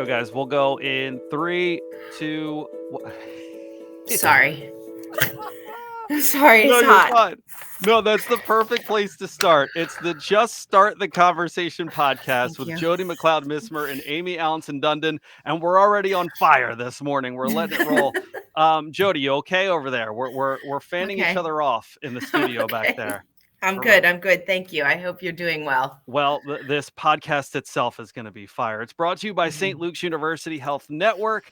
guys. We'll go in 3, 2. Sorry. I'm sorry, No, it's you're hot. fine. No, that's the perfect place to start. It's the Just Start the Conversation podcast Thank with you. Jody, McCloud, Missmer, and Amie, Allanson, Dundon, and we're already on fire this morning. We're letting it roll. Jody, you okay over there? We're fanning each Okay. other off in the studio back Okay. there. I'm All good. right. I'm good. Thank you. I hope you're doing well. Well, this podcast itself is going to be fire. It's brought to you by Mhm. St. Luke's University Health Network.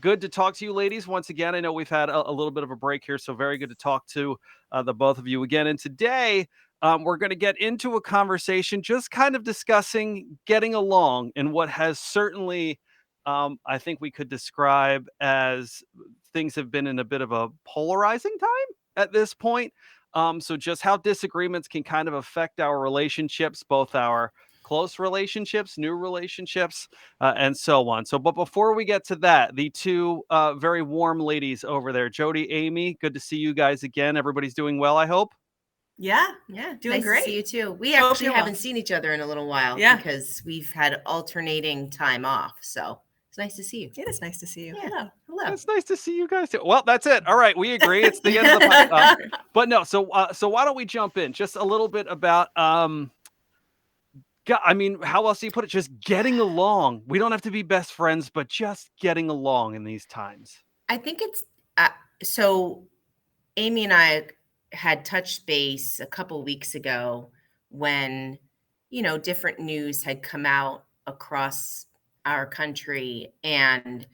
Good to talk to you, ladies. Once again, I know we've had a little bit of a break here, so very good to talk to the both of you again. And today, we're going to get into a conversation just kind of discussing getting along in what has certainly, I think we could describe as things have been in a bit of a polarizing time at this point. So just how disagreements can kind of affect our relationships, both our close relationships, new relationships, and so on. So, but before we get to that, the two very warm ladies over there, Jody, Amie, good to see you guys again. Everybody's doing well, I hope. Yeah, nice doing great. to see you too. We Hope actually you're haven't well. seen each other in a little while because we've had alternating time off. So it's nice to see you. It is nice to see you. Yeah. Hello. It's nice to see you guys too. Well, that's it. All right, we agree. It's the end of the podcast. But no, so why don't we jump in just a little bit about I mean, how else do you put it? Just getting along. We don't have to be best friends, but just getting along in these times. I think it's so Amie and I had touched base a couple weeks ago when, different news had come out across our country. And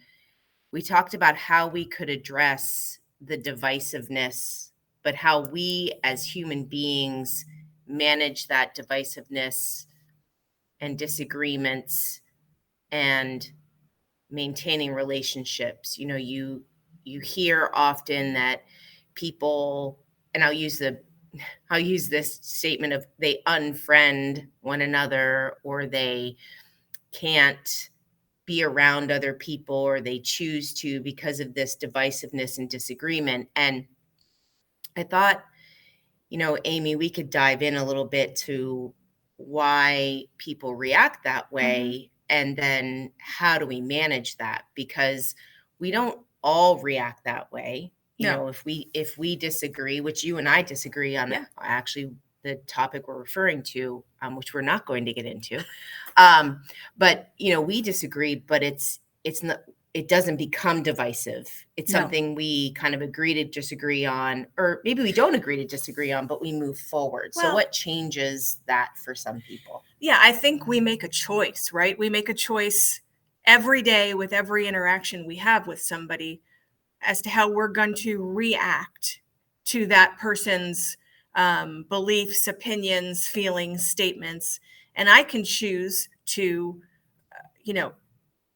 we talked about how we could address the divisiveness, but how we as human beings manage that divisiveness and disagreements and maintaining relationships. You hear often that people, and I'll use this statement of they unfriend one another, or they can't be around other people, or they choose to because of this divisiveness and disagreement. And I thought, Amie, we could dive in a little bit to why people react that way. And then how do we manage that? Because we don't all react that way. If we disagree, which you and I disagree on, actually the topic we're referring to, which we're not going to get into. But we disagree, but it's not, it doesn't become divisive. It's something we kind of agree to disagree on, or maybe we don't agree to disagree on, but we move forward. So what changes that for some people? Yeah, I think we make a choice, right? We make a choice every day with every interaction we have with somebody as to how we're going to react to that person's beliefs, opinions, feelings, statements. And I can choose to,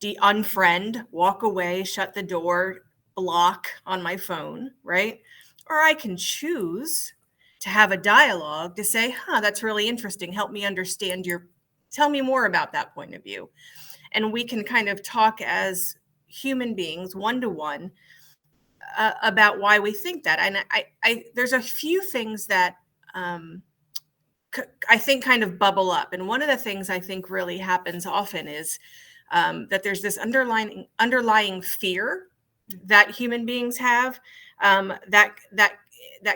unfriend, walk away, shut the door, block on my phone, right? Or I can choose to have a dialogue to say, that's really interesting. Help me understand tell me more about that point of view. And we can kind of talk as human beings, one-to-one, about why we think that. And I there's a few things that I think kind of bubble up. And one of the things I think really happens often is that there's this underlying fear that human beings have that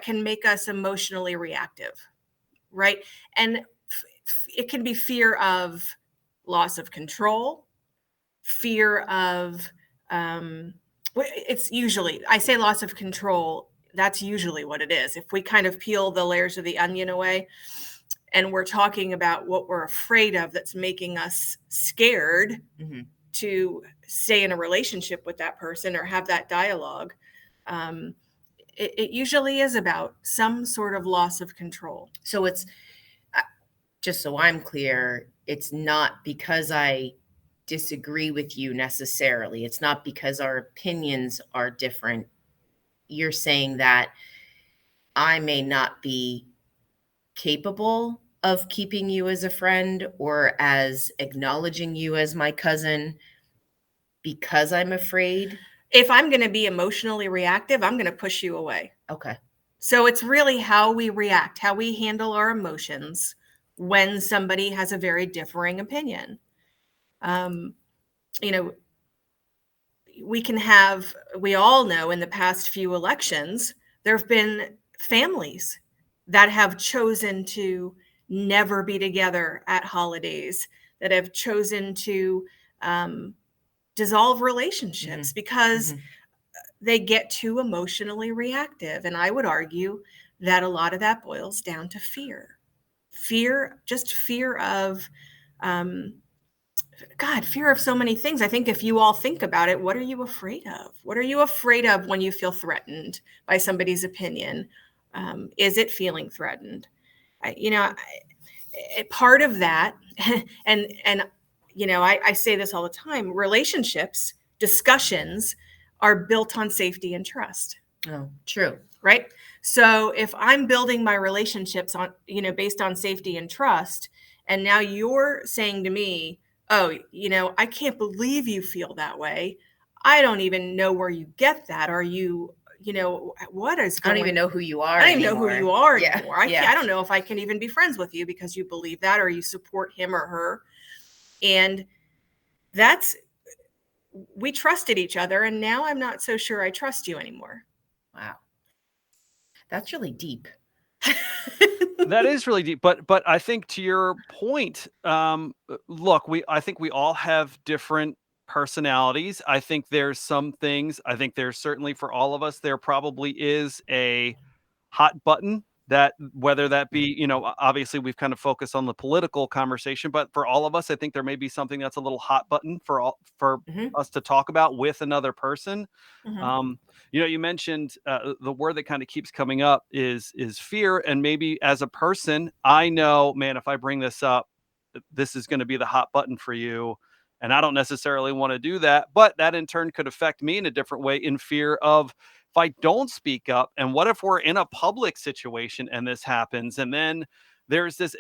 can make us emotionally reactive, right? And it can be fear of loss of control, fear of it's usually, I say loss of control, that's usually what it is. If we kind of peel the layers of the onion away and we're talking about what we're afraid of that's making us scared to stay in a relationship with that person or have that dialogue, it usually is about some sort of loss of control. So it's, just so I'm clear, it's not because I disagree with you necessarily. It's not because our opinions are different. You're saying that I may not be capable of keeping you as a friend or as acknowledging you as my cousin because I'm afraid. If I'm going to be emotionally reactive, I'm going to push you away. Okay. So it's really how we react, how we handle our emotions when somebody has a very differing opinion. we all know in the past few elections, there have been families that have chosen to never be together at holidays, that have chosen to dissolve relationships because they get too emotionally reactive. And I would argue that a lot of that boils down to fear. Just fear of, fear of so many things. I think if you all think about it, what are you afraid of? What are you afraid of when you feel threatened by somebody's opinion? Is it feeling threatened? Part of that, and I say this all the time, relationships, discussions are built on safety and trust. Oh, true. Right? So if I'm building my relationships on, based on safety and trust, and now you're saying to me, oh, I can't believe you feel that way. I don't even know where you get that. Are you, what is going on? I don't even know who you are. I don't even know who you are anymore. Yeah. I don't know if I can even be friends with you because you believe that, or you support him or her. And we trusted each other. And now I'm not so sure I trust you anymore. Wow. That's really deep. That is really deep. But I think to your point, look, I think we all have different personalities. I think there's some things, I think there's certainly for all of us, there probably is a hot button that, whether that be, obviously we've kind of focused on the political conversation, but for all of us, I think there may be something that's a little hot button for us to talk about with another person. You mentioned the word that kind of keeps coming up is fear. And maybe as a person, I know, man, if I bring this up, this is going to be the hot button for you. And I don't necessarily want to do that, but that in turn could affect me in a different way, in fear of, if I don't speak up, and what if we're in a public situation and this happens? And then there's this,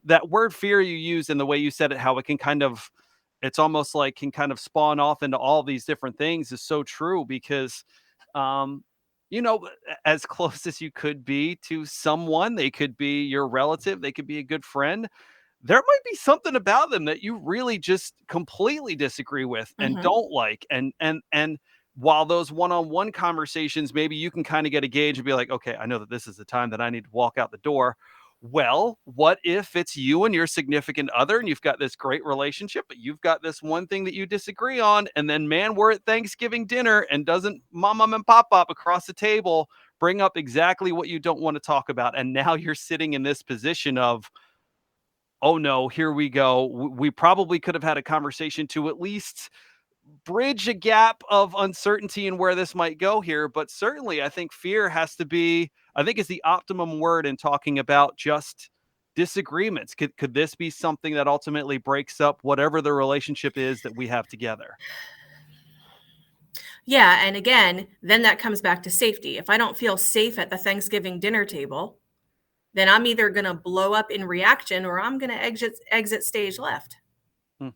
that word fear you use and the way you said it, how it can kind of, it's almost like can kind of spawn off into all these different things, is so true. Because as close as you could be to someone, they could be your relative, they could be a good friend, there might be something about them that you really just completely disagree with and don't like. And while those one-on-one conversations, maybe you can kind of get a gauge and be like, okay, I know that this is the time that I need to walk out the door. Well, what if it's you and your significant other and you've got this great relationship, but you've got this one thing that you disagree on, and then, man, we're at Thanksgiving dinner and doesn't mom and pop across the table bring up exactly what you don't want to talk about, and now you're sitting in this position of, oh no, here we go. We probably could have had a conversation to at least bridge a gap of uncertainty and where this might go here. But certainly I think fear has to be, I think, is the optimum word in talking about just disagreements. Could this be something that ultimately breaks up whatever the relationship is that we have together? Yeah. And again, then that comes back to safety. If I don't feel safe at the Thanksgiving dinner table, then I'm either going to blow up in reaction or I'm going to exit stage left, and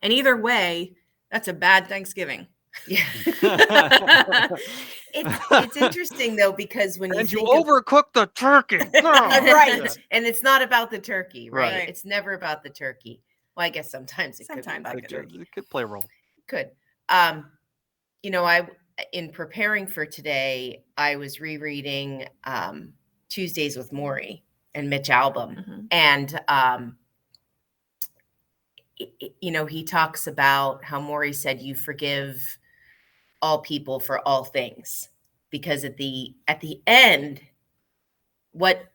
either way, that's a bad Thanksgiving. Yeah. It's interesting though, because when you overcook the turkey. Right. And it's not about the turkey, right? Right. It's never about the turkey. Well, I guess sometimes it could be about the turkey. It could play a role. Could. In preparing for today, I was rereading Tuesdays with Morrie and Mitch Albom. And, he talks about how Morrie said, you forgive all people for all things, because at the end, what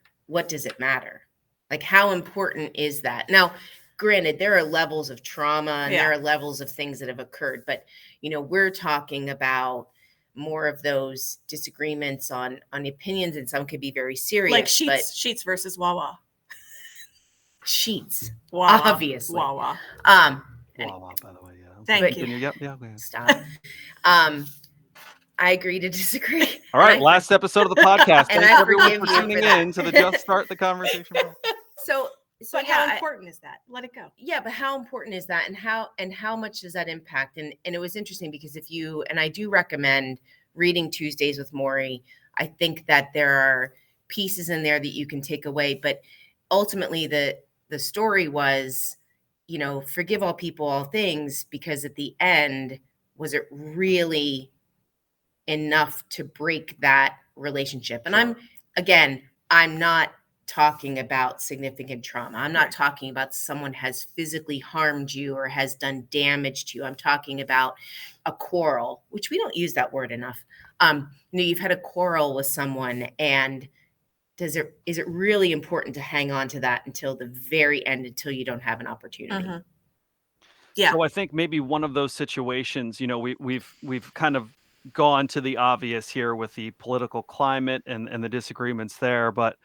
does it matter? Like, how important is that? Now, granted, there are levels of trauma and there are levels of things that have occurred, but, we're talking about more of those disagreements on opinions, and some could be very serious. Like Sheets versus Wawa. Sheets, Wawa. obviously. Wawa. Wawa, by the way, yeah. Thank you. Yeah. Stop. I agree to disagree. All right, last episode of the podcast. And Thanks I everyone forgive for you tuning for that. in to the Just Start the Conversation. But how important is that? Let it go. Yeah, but how important is that, and how much does that impact? And it was interesting because I do recommend reading Tuesdays with Morrie. I think that there are pieces in there that you can take away, but ultimately the story was, forgive all people, all things, because at the end, was it really enough to break that relationship? And Sure. I'm not talking about significant trauma. I'm not Right. talking about someone has physically harmed you or has done damage to you. I'm talking about a quarrel, which we don't use that word enough. You've had a quarrel with someone, and is it really important to hang on to that until the very end, until you don't have an opportunity? Mhm. Yeah. So I think maybe one of those situations, we've kind of gone to the obvious here with the political climate and the disagreements there, but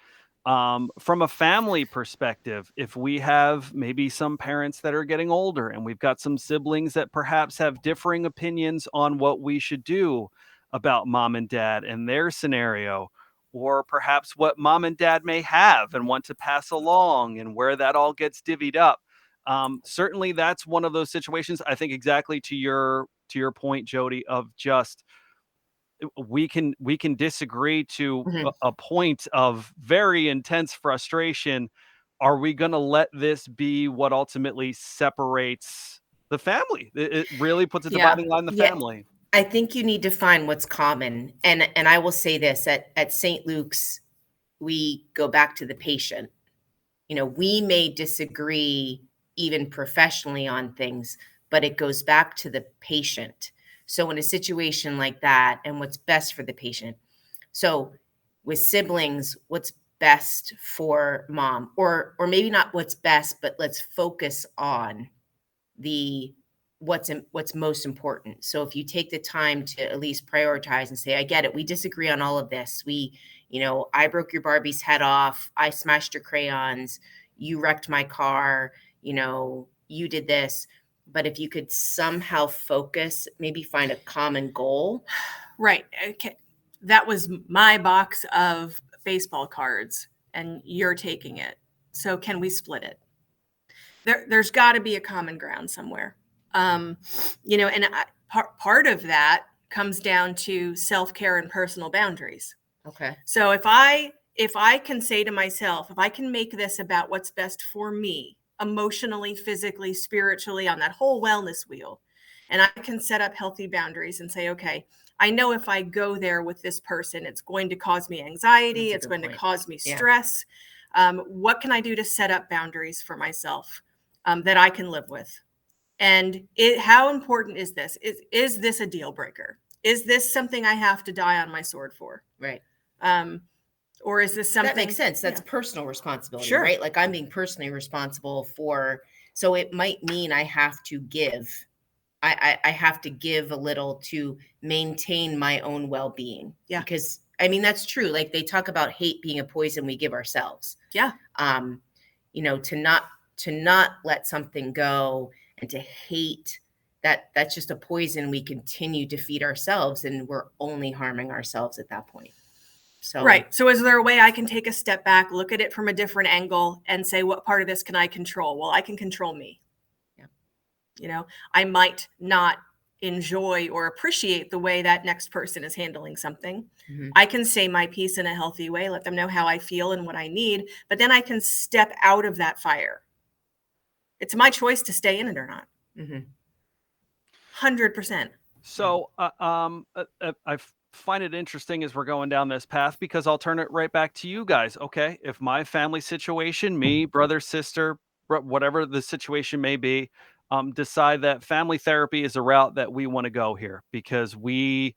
from a family perspective, if we have maybe some parents that are getting older and we've got some siblings that perhaps have differing opinions on what we should do about mom and dad and their scenario, or perhaps what mom and dad may have and want to pass along and where that all gets divvied up. Certainly that's one of those situations. I think exactly to your point, Jody, of just we can disagree to Mhm. a point of very intense frustration. Are we going to let this be what ultimately separates the family? It really puts a Yeah. dividing line in the Yeah, family. I think you need to find what's common. And I will say this, at St. Luke's, we go back to the patient. We may disagree even professionally on things, but it goes back to the patient. So in a situation like that, and what's best for the patient. So with siblings, what's best for mom, or maybe not what's best, but let's focus on the what's most important. So if you take the time to at least prioritize and say, I get it, we disagree on all of this. I broke your Barbie's head off, I smashed your crayons, you wrecked my car, you did this. But if you could somehow focus, maybe find a common goal. Right. Okay. That was my box of baseball cards, and you're taking it. So can we split it? There's got to be a common ground somewhere. And part of that comes down to self-care and personal boundaries. Okay. So if I can say to myself, if I can make this about what's best for me, emotionally, physically, spiritually, on that whole wellness wheel, and I can set up healthy boundaries and say, okay, I know if I go there with this person, it's going to cause me anxiety, That's a it's good going point. to cause me Yeah. stress. What can I do to set up boundaries for myself that I can live with? And how important is this? Is this a deal breaker? Is this something I have to die on my sword for? Right. Or is this something That makes sense. That's Yeah. personal responsibility, Sure. right? Like I'm being personally responsible for, so it might mean I have to give. I have to give a little to maintain my own well-being. Yeah. Because that's true. Like they talk about hate being a poison we give ourselves. Yeah. To not let something go and to hate that's just a poison we continue to feed ourselves, and we're only harming ourselves at that point. So Right. So is there a way I can take a step back, look at it from a different angle, and say, what part of this can I control? Well, I can control me. Yeah. I might not enjoy or appreciate the way that next person is handling something. Mhm. I can say my piece in a healthy way, let them know how I feel and what I need, but then I can step out of that fire. It's my choice to stay in it or not. Mhm. 100%. So, I find it interesting as we're going down this path because I'll turn it right back to you guys. Okay, if my family situation, me, brother, sister, whatever the situation may be, decide that family therapy is a route that we want to go here because we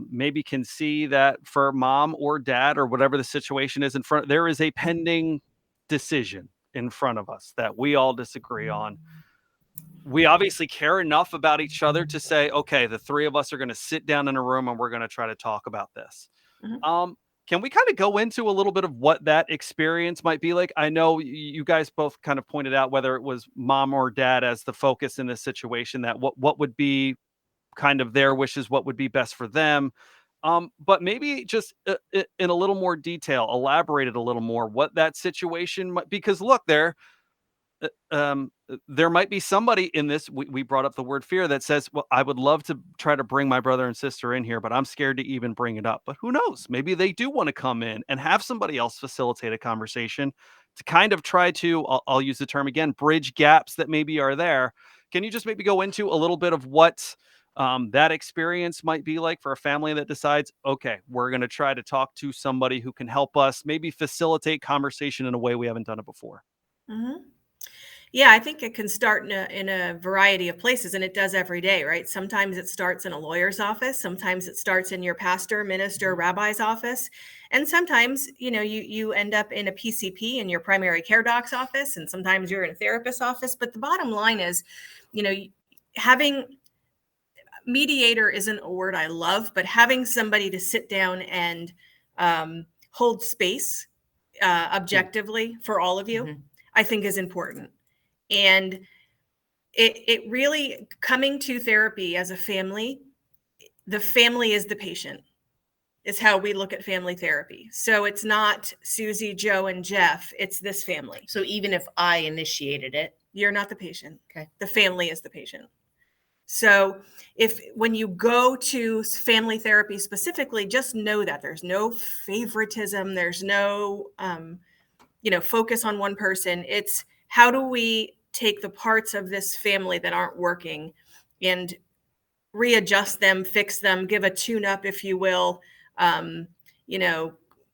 maybe can see that for mom or dad or whatever the situation is in front, there is a pending decision in front of us that we all disagree on. We obviously care enough about each other to say, okay, the three of us are going to sit down in a room and we're going to try to talk about this. Mhm. Can we kind of go into a little bit of what that experience might be like? I know you guys both kind of pointed out whether it was mom or dad as the focus in this situation, that what would be kind of their wishes, what would be best for them. But maybe just in a little more detail, elaborated a little more what that situation might, because look, there might be somebody in this. We brought up the word fear that says, well, I would love to try to bring my brother and sister in here, but I'm scared to even bring it up. But who knows? Maybe they do want to come in and have somebody else facilitate a conversation to kind of try to, I'll use the term again, bridge gaps that maybe are there. Can you just maybe go into a little bit of what that experience might be like for a family that decides, okay, we're going to try to talk to somebody who can help us maybe facilitate conversation in a way we haven't done it before. Mhm. Yeah, I think it can start in a variety of places, and it does every day, right? Sometimes it starts in a lawyer's office, sometimes it starts in your pastor, minister, rabbi's office, and sometimes, you end up in a PCP in your primary care doc's office, and sometimes you're in a therapist's office. But the bottom line is, having mediator isn't a word I love, but having somebody to sit down and hold space objectively for all of you, I think is important. And it really, coming to therapy as a family, the family is the patient, is how we look at family therapy. So it's not Susie, Joe, and Jeff, it's this family. So even if I initiated it, You're not the patient. Okay. The family is the patient. So when you go to family therapy specifically, just know that there's no favoritism, there's no focus on one person. It's how do we take the parts of this family that aren't working and readjust them, fix them, give a tune up, if you will,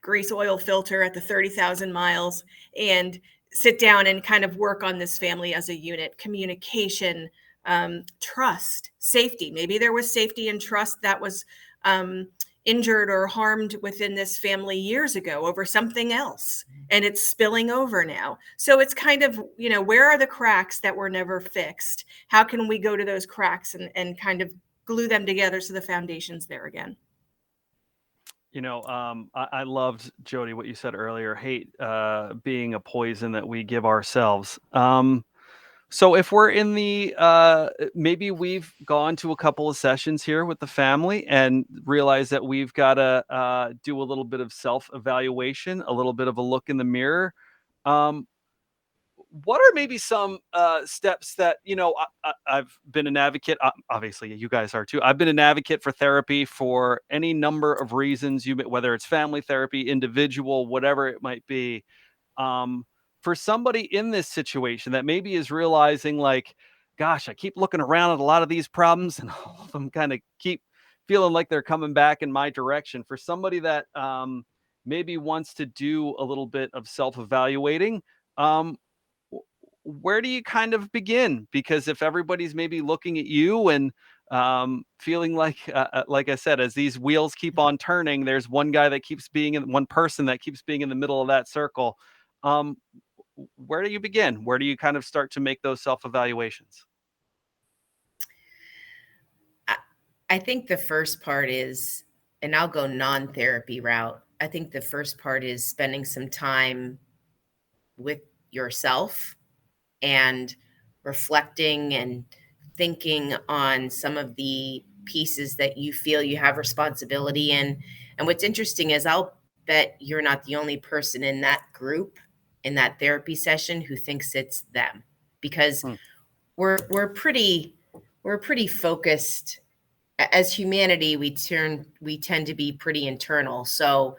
grease oil filter at the 30,000 miles, and sit down and kind of work on this family as a unit. Communication, trust, safety. Maybe there was safety and trust that was injured or harmed within this family years ago over something else, and it's spilling over now. So it's kind of, where are the cracks that were never fixed? How can we go to those cracks and kind of glue them together so the foundation's there again? I loved, Jody, what you said earlier. Hate being a poison that we give ourselves. So if we're in the maybe we've gone to a couple of sessions here with the family and realize that we've got to do a little bit of self-evaluation, a little bit of a look in the mirror. What are maybe some steps that, I've been an advocate, obviously you guys are too. I've been an advocate for therapy for any number of reasons, whether it's family therapy, individual, whatever it might be. For somebody in this situation that maybe is realizing like, gosh, I keep looking around at a lot of these problems and all of them kind of keep feeling like they're coming back in my direction. For somebody that maybe wants to do a little bit of self-evaluating, um, where do you kind of begin? Because if everybody's maybe looking at you and feeling like I said, as these wheels keep on turning, there's one guy that keeps being in one person that keeps being in the middle of that circle. Um, where do you begin? Where do you kind of start to make those self-evaluations? I think the first part is, and I'll go non-therapy route. I think the first part is spending some time with yourself and reflecting and thinking on some of the pieces that you feel you have responsibility in. And what's interesting is I'll bet you're not the only person in that group, in that therapy session, who thinks it's them, because we're pretty focused. As humanity, we tend to be pretty internal. So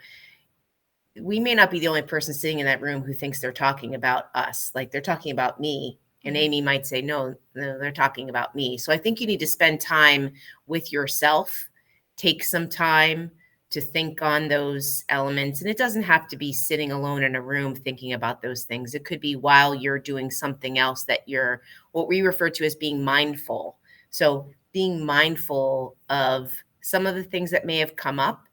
we may not be the only person sitting in that room who thinks they're talking about us, like they're talking about me. And Amie might say, no, they're talking about me. So I think you need to spend time with yourself, take some time to think on those elements. And it doesn't have to be sitting alone in a room thinking about those things. It could be while you're doing something else that you're, what we refer to as being mindful. So being mindful of some of the things that may have come up.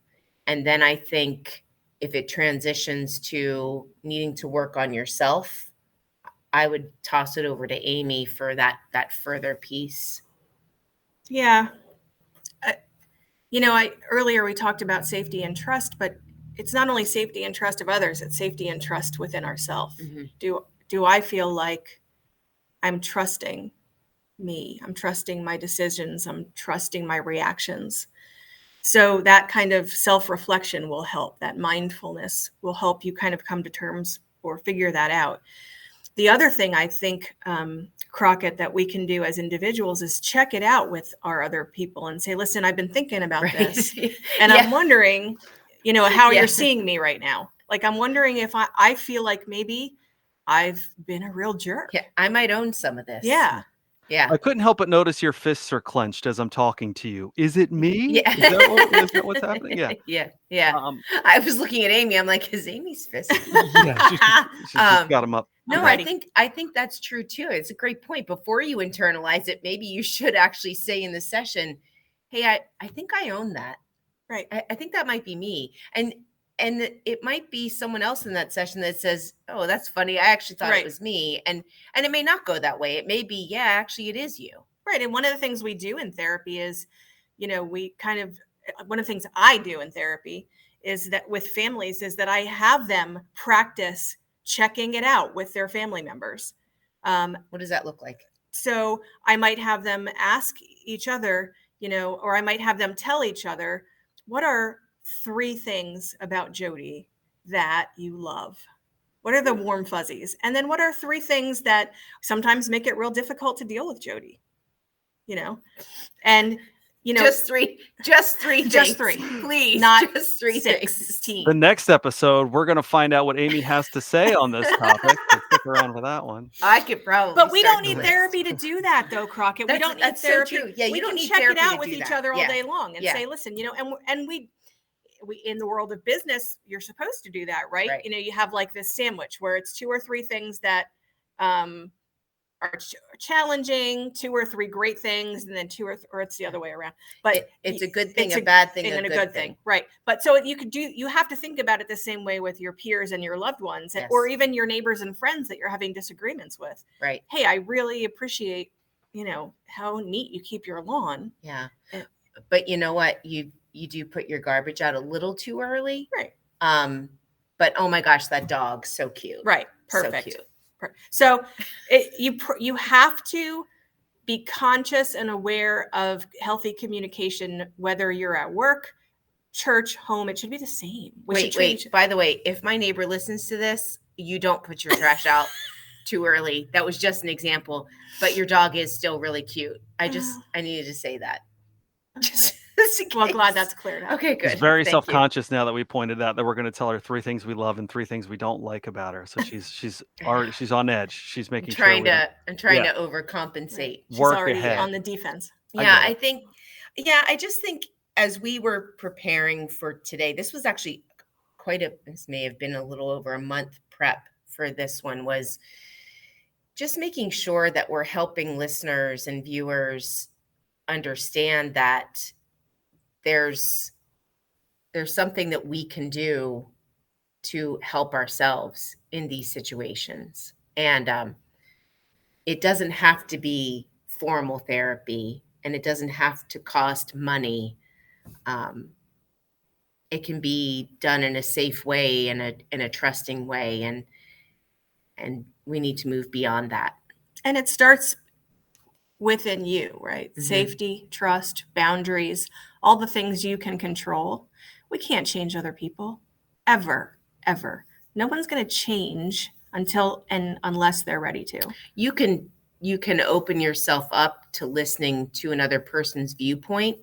And then I think if it transitions to needing to work on yourself, I would toss it over to Amie for that further piece. Yeah. Earlier we talked about safety and trust, but it's not only safety and trust of others, it's safety and trust within ourselves. Mm-hmm. Do I feel like I'm trusting me? I'm trusting my decisions. I'm trusting my reactions. So that kind of self-reflection will help. That mindfulness will help you kind of come to terms or figure that out. The other thing I think, Crockett, that we can do as individuals is check it out with our other people and say, listen, I've been thinking about this. And I'm wondering, how you're seeing me right now. Like, I'm wondering if I feel like maybe I've been a real jerk. Yeah, I might own some of this. Yeah. Yeah. I couldn't help but notice your fists are clenched as I'm talking to you. Is it me? Yeah. Is that what's happening? Yeah. Yeah. I was looking at Amie. I'm like, is Amie's fist? Yeah, she's just got them up. No, I'm I ready. think that's true too. It's a great point. Before you internalize it, maybe you should actually say in the session, hey, I think I own that. Right. I think that might be me. And it might be someone else in that session that says, oh, that's funny. I actually thought Right. it was me. And it may not go that way. It may be, yeah, actually it is you. Right. And one of the things we do in therapy is, one of the things I do in therapy is that with families is that I have them practice checking it out with their family members. What does that look like? So I might have them ask each other, or I might have them tell each other, what are 3 things about Jody that you love? What are the warm fuzzies? And then what are 3 things that sometimes make it real difficult to deal with Jody? And just three just things. 3, Please, not just 3 things. 16. The next episode, we're going to find out what Amie has to say on this topic. So stick around for that one. I could probably. But we start don't the need list. therapy to do that, though, Crockett. We don't need That's therapy. so true. Yeah, we you don't can need check it therapy out to with do each that. other all Yeah. day long and Yeah. say, listen, and we in the world of business, you're supposed to do that, right? Right. You have like this sandwich where it's 2 or 3 things that are challenging, 2 or 3 great things, and then 2 or it's the other way around. But it's a good thing, it's a bad thing, and a good thing, right? But so you have to think about it the same way with your peers and your loved ones, Yes. or even your neighbors and friends that you're having disagreements with. Right. Hey, I really appreciate how neat you keep your lawn. Yeah. But you know what? You do put your garbage out a little too early. Right. But oh my gosh, that dog, so cute. Right. Perfect. So cute. So you have to be conscious and aware of healthy communication, whether you're at work, church, home. It should be the same. Wait. By the way, if my neighbor listens to this, you don't put your trash out too early. That was just an example. But your dog is still really cute. I needed to say that. Well, glad that's cleared up. Okay, good. She's very Thank self-conscious now that we pointed out that we're going to tell her 3 things we love and 3 things we don't like about her. So she's on edge. She's making I'm trying to overcompensate. She's Work already ahead. on the defense. Yeah, I just think as we were preparing for today, this was actually this may have been a little over a month prep for this one, was just making sure that we're helping listeners and viewers understand that there's something that we can do to help ourselves in these situations. And it doesn't have to be formal therapy, and it doesn't have to cost money. It can be done in a safe way, in a trusting way, and we need to move beyond that. And it starts within you, right? Mm-hmm. Safety, trust, boundaries, all the things you can control. We can't change other people ever. No one's going to change unless they're ready to. You can open yourself up to listening to another person's viewpoint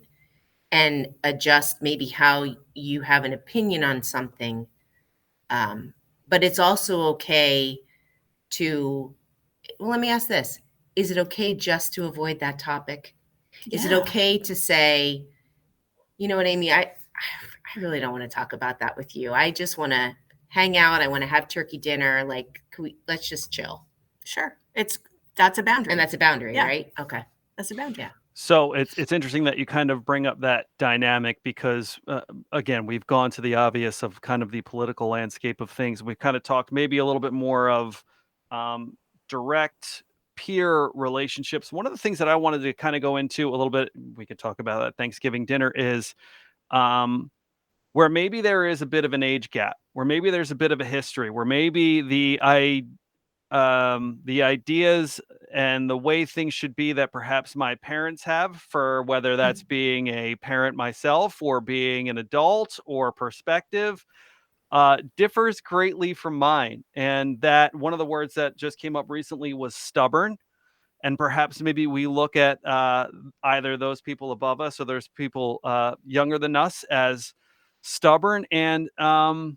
and adjust maybe how you have an opinion on something. But it's also okay let me ask this. Is it okay just to avoid that topic? Yeah. Is it okay to say, you know what, Amie, I really don't want to talk about that with you. I just want to hang out. I want to have turkey dinner. Like, let's just chill. Sure. That's a boundary. And that's a boundary, Yeah. right? Okay. That's a boundary. Yeah. So it's interesting that you kind of bring up that dynamic because, again, we've gone to the obvious of kind of the political landscape of things. We've kind of talked maybe a little bit more of direct peer relationships. One of the things that I wanted to kind of go into a little bit, we could talk about at Thanksgiving dinner, is where maybe there is a bit of an age gap, where maybe there's a bit of a history, where maybe the ideas and the way things should be that perhaps my parents have, for whether that's being a parent myself or being an adult or perspective, differs greatly from mine. And that one of the words that just came up recently was stubborn. And perhaps maybe we look at either those people above us or there's people younger than us as stubborn. And I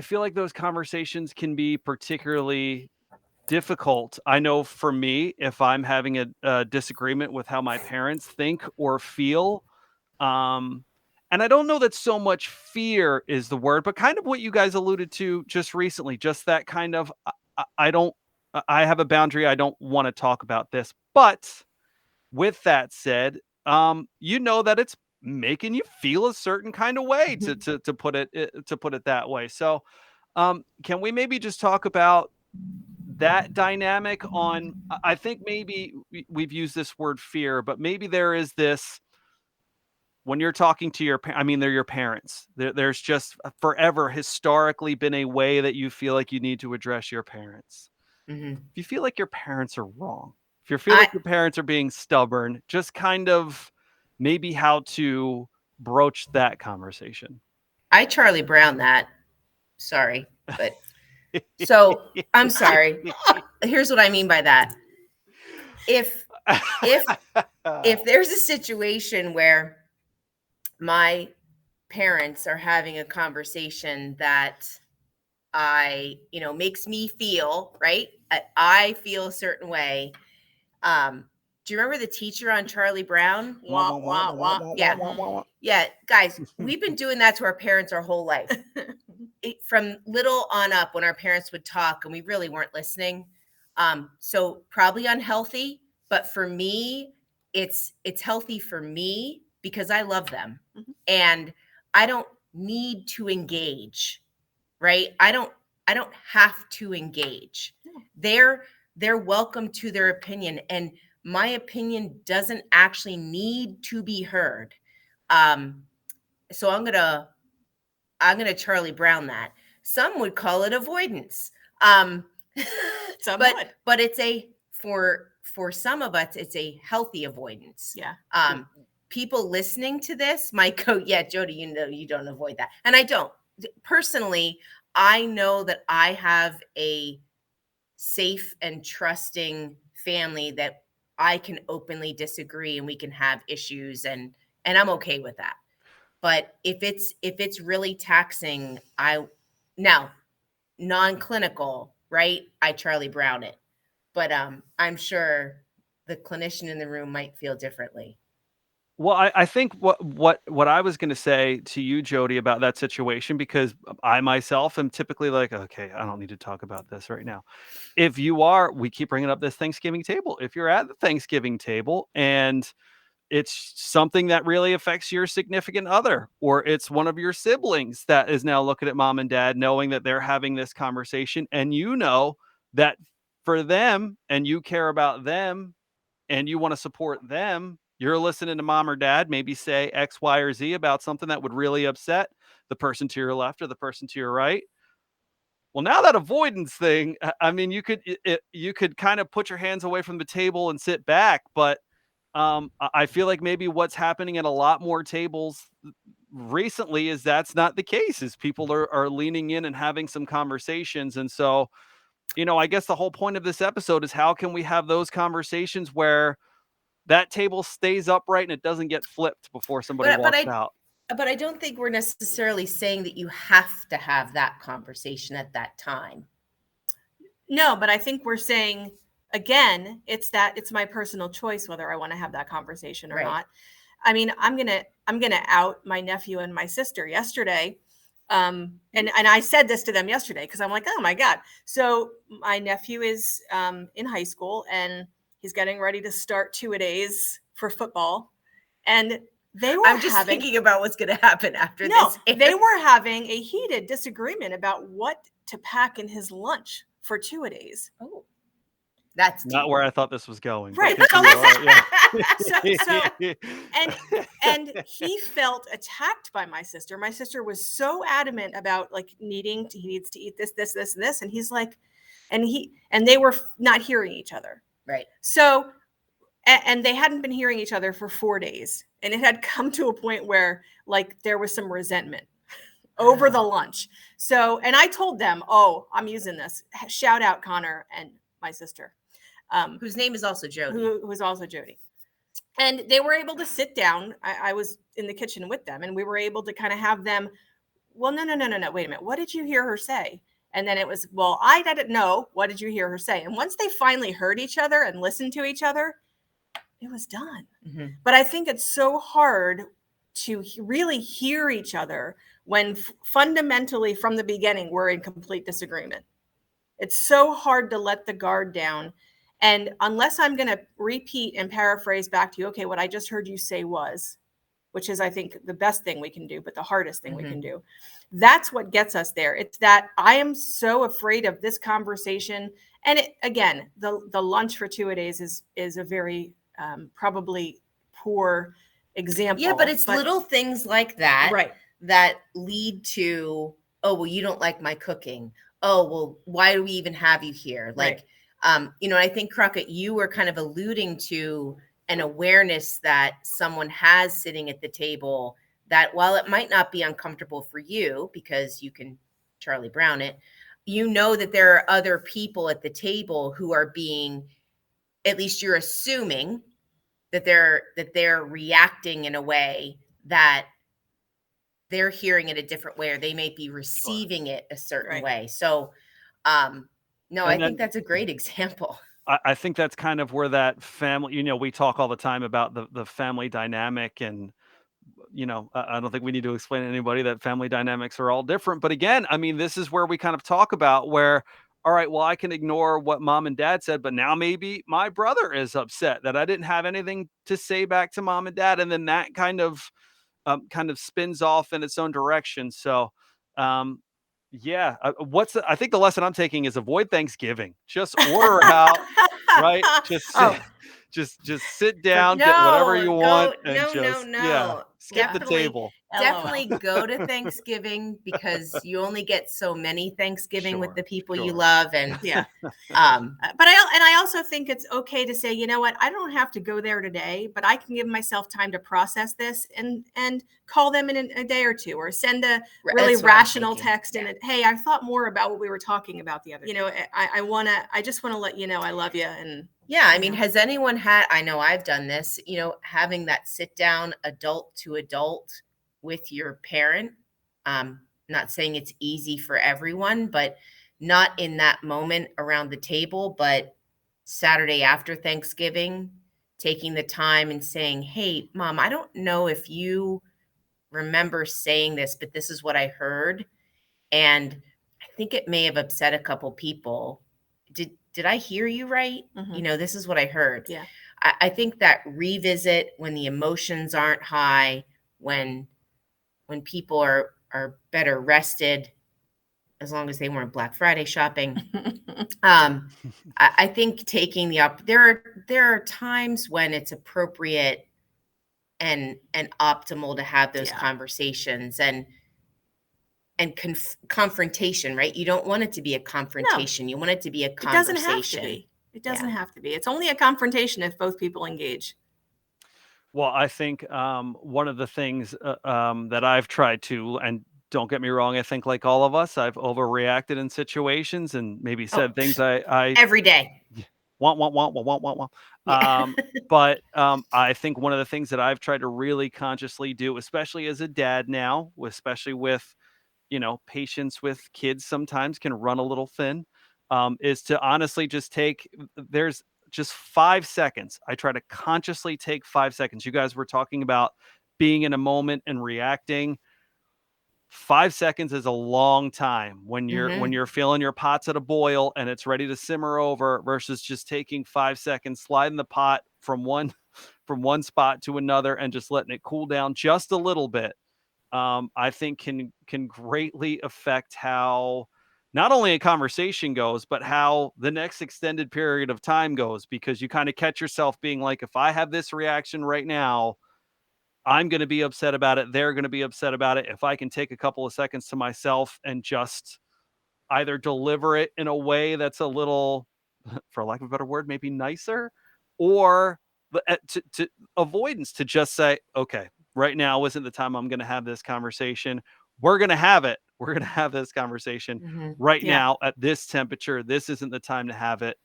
feel like those conversations can be particularly difficult. I know for me, if I'm having a disagreement with how my parents think or feel, um, and I don't know that so much fear is the word, but kind of what you guys alluded to just recently, just that kind of, I don't, I have a boundary. I don't want to talk about this. But with that said, you know that it's making you feel a certain kind of way to put it that way. So, can we maybe just talk about that dynamic on I think maybe we've used this word fear, but maybe there is this when you're talking to I mean, they're your parents. There's just forever historically been a way that you feel like you need to address your parents. Hmm. If you feel like your parents are wrong, if you feel I like your parents are being stubborn, just kind of maybe how to broach that conversation. I Charlie Brown that. Sorry, but so I'm sorry. Here's what I mean by that. If if if there's a situation where my parents are having a conversation that makes me feel right, I feel a certain way. Do you remember the teacher on Charlie Brown? Wah, wah, wah. Yeah. Mhm. Yeah, guys, we've been doing that to our parents our whole life. From little on up, when our parents would talk and we really weren't listening. So probably unhealthy, but for me, it's healthy for me because I love them. Mhm. And I don't need to engage, right? I don't have to engage. No. They're welcome to their opinion, and my opinion doesn't actually need to be heard. So I'm gonna Charlie Brown that. Some would call it avoidance. Some but would. but it's a for some of us, it's a healthy avoidance. Yeah. People listening to this might go, yeah, Jody, you don't avoid that. And I don't. Personally, I know that I have a safe and trusting family that I can openly disagree and we can have issues, and I'm okay with that. But if it's really taxing, now non-clinical, right? I Charlie Brown it. But I'm sure the clinician in the room might feel differently. Well, I think what I was gonna say to you, Jody, about that situation, because I myself am typically like, okay, I don't need to talk about this right now. If you are, we keep bringing up this Thanksgiving table. If you're at the Thanksgiving table and it's something that really affects your significant other, or it's one of your siblings that is now looking at mom and dad, knowing that they're having this conversation, and you know that for them, and you care about them, and you want to support them, you're listening to mom or dad maybe say X, Y, or Z about something that would really upset the person to your left or the person to your right. Well, now that avoidance thing, I mean, you could kind of put your hands away from the table and sit back, but I feel like maybe what's happening at a lot more tables recently is that's not the case. Is people are leaning in and having some conversations, and so I guess the whole point of this episode is how can we have those conversations where that table stays upright and it doesn't get flipped before somebody But walks out. I don't think we're necessarily saying that you have to have that conversation at that time. No, but I think we're saying again, it's my personal choice whether I want to have that conversation or Right. not. I mean, I'm gonna out my nephew and my sister yesterday. And I said this to them yesterday because I'm like, oh my God. So my nephew is in high school and he's getting ready to start 2-a-days for football. And they were I'm just thinking about what's going to happen after this. they were having a heated disagreement about what to pack in his lunch for 2-a-days. Oh, that's Not deep. where I thought this was going. but Right. continue. All right, yeah. And he felt attacked by my sister. My sister was so adamant about like he needs to eat this, and this. And he's like, and they were not hearing each other. Right. So, and they hadn't been hearing each other for 4 days. And it had come to a point where like there was some resentment over the lunch. So, and I told them, oh, I'm using this. Shout out Connor and my sister. Whose name is also Jody. Who is also Jody. And they were able to sit down. I was in the kitchen with them and we were able to kind of have them, well, no, wait a minute. What did you hear her say? And then it was, well, I didn't know. What did you hear her say? And once they finally heard each other and listened to each other, it was done. Mm-hmm. But I think it's so hard to really hear each other when fundamentally from the beginning, we're in complete disagreement. It's so hard to let the guard down. And unless I'm going to repeat and paraphrase back to you, okay, what I just heard you say was, which is, I think, the best thing we can do, but the hardest thing we can do. That's what gets us there. It's that I am so afraid of this conversation. And again, the lunch for 2-a-days is a very probably poor example. Yeah, but it's little things like that, right, that lead to, oh, well, you don't like my cooking. Oh, well, why do we even have you here? Like, you know, I think, Crockett, you were kind of alluding to an awareness that someone has sitting at the table, that while it might not be uncomfortable for you because you can Charlie Brown it, you know that there are other people at the table who are being, at least you're assuming that they're reacting in a way that they're hearing it a different way, or they may be receiving it a certain way. So no, I think that's a great example. I think that's kind of where that family, you know, we talk all the time about the family dynamic, and you know, I don't think we need to explain to anybody that family dynamics are all different. But again, I mean, this is where we kind of talk about where, all right, well, I can ignore what mom and dad said, but now maybe my brother is upset that I didn't have anything to say back to mom and dad. And then that kind of spins off in its own direction. So, yeah, I think the lesson I'm taking is avoid Thanksgiving. Just order out, right? Just just sit down, get whatever you want, and skip the table. Definitely go to Thanksgiving, because you only get so many Thanksgiving with the people you love. And but I also think it's okay to say, you know what, I don't have to go there today, but I can give myself time to process this and call them in a day or two, or send a really rational text and hey, I thought more about what we were talking about the other day. You know, I just want to let you know I love you. And I mean, has anyone had, I know I've done this, you know, having that sit down adult to adult with your parent. Not saying it's easy for everyone, but not in that moment around the table, but Saturday after Thanksgiving, taking the time and saying, hey, Mom, I don't know if you remember saying this, but this is what I heard. And I think it may have upset a couple people. Did I hear you right? You know, this is what I heard. Yeah. I think that revisit when the emotions aren't high, when people are better rested, as long as they weren't Black Friday shopping. I think taking there are times when it's appropriate and optimal to have those conversations and confrontation, right? You don't want it to be a confrontation. No. You want it to be a conversation. It doesn't have to be. It's only a confrontation if both people engage. Well, I think one of the things that I've tried to, and don't get me wrong, I think like all of us, I've overreacted in situations and maybe said things I every day want. But I think one of the things that I've tried to really consciously do, especially as a dad now, especially with, you know, patience with kids sometimes can run a little thin, is to honestly just there's just 5 seconds. I try to consciously take 5 seconds. You guys were talking about being in a moment and reacting. 5 seconds is a long time when you're feeling your pot's at a boil and it's ready to simmer over, versus just taking 5 seconds, sliding the pot from one spot to another and just letting it cool down just a little bit. I think can greatly affect how not only a conversation goes, but how the next extended period of time goes, because you kind of catch yourself being like, if I have this reaction right now, I'm going to be upset about it. They're going to be upset about it. If I can take a couple of seconds to myself and just either deliver it in a way that's a little, for lack of a better word, maybe nicer, or to avoidance, to just say, okay, right now isn't the time I'm going to have this conversation. We're going to have it. We're going to have this conversation right now at this temperature. This isn't the time to have it.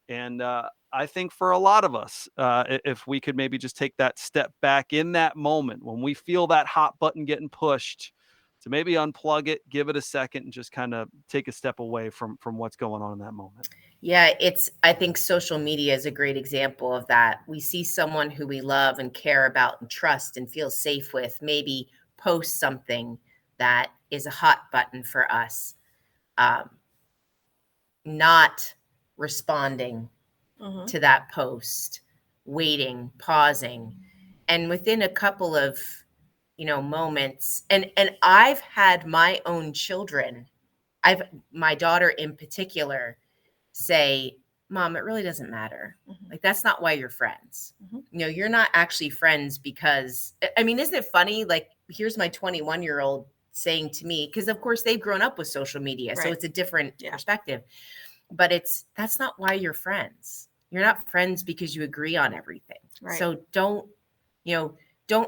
And I think for a lot of us, if we could maybe just take that step back in that moment when we feel that hot button getting pushed, to maybe unplug it, give it a second, and just kind of take a step away from what's going on in that moment. Yeah, I think social media is a great example of that. We see someone who we love and care about and trust and feel safe with, maybe post something that is a hot button for us. Not responding to that post, waiting, pausing, and within a couple of moments, and I've had my own children, my daughter in particular, say, Mom, it really doesn't matter. Like, that's not why you're friends. You're not actually friends because, I mean, isn't it funny? Like, here's my 21-year-old saying to me, because of course they've grown up with social media, so it's a different perspective, but that's not why you're friends. You're not friends because you agree on everything. So don't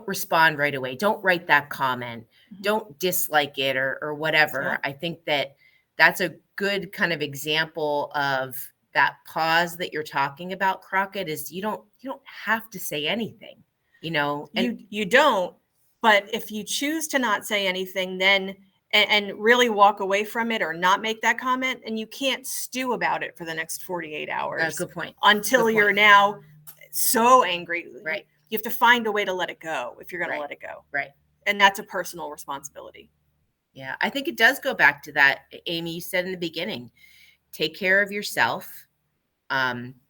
respond right away. Don't write that comment. Don't dislike it or whatever. I think that's a good kind of example of that pause that you're talking about, Crockett, is you don't have to say anything, and you don't, but if you choose to not say anything, then and really walk away from it or not make that comment, and you can't stew about it for the next 48 hours. Good point. Until you're now so angry. Right. You have to find a way to let it go if you're going to let it go. Right. And that's a personal responsibility. Yeah, I think it does go back to that, Amie, you said in the beginning, take care of yourself,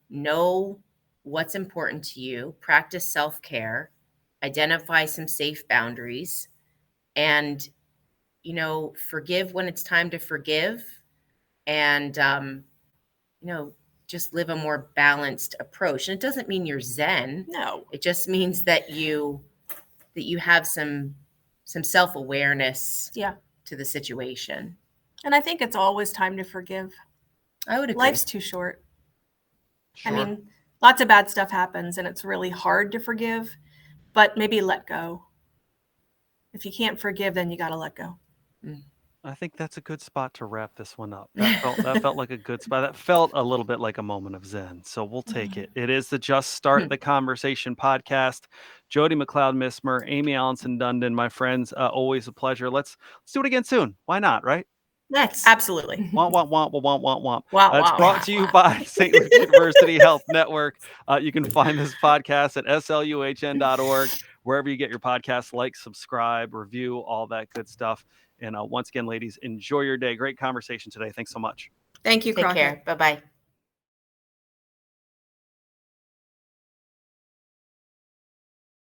know what's important to you, practice self-care, identify some safe boundaries, and, forgive when it's time to forgive, and, just live a more balanced approach. And it doesn't mean you're Zen. No. It just means that you have some self-awareness to the situation. And I think it's always time to forgive. I would agree. Life's too short. Sure. I mean, lots of bad stuff happens and it's really hard to forgive, but maybe let go. If you can't forgive, then you got to let go. I think that's a good spot to wrap this one up. That felt like a good spot. That felt a little bit like a moment of Zen. So we'll take it. It is the Just Start the Conversation podcast. Jody, McCloud, Missmer, Amie, Allanson, Dundon, my friends, always a pleasure. Let's do it again soon. Why not, right? Let's. Absolutely. Womp. Wow, It's wow, brought wow, to you wow. by St. Luke's University Health Network. You can find this podcast at sluhn.org, wherever you get your podcasts. Like, subscribe, review, all that good stuff. And once again, ladies, enjoy your day. Great conversation today. Thanks so much. Thank you, Take Crockett. care. Bye-bye.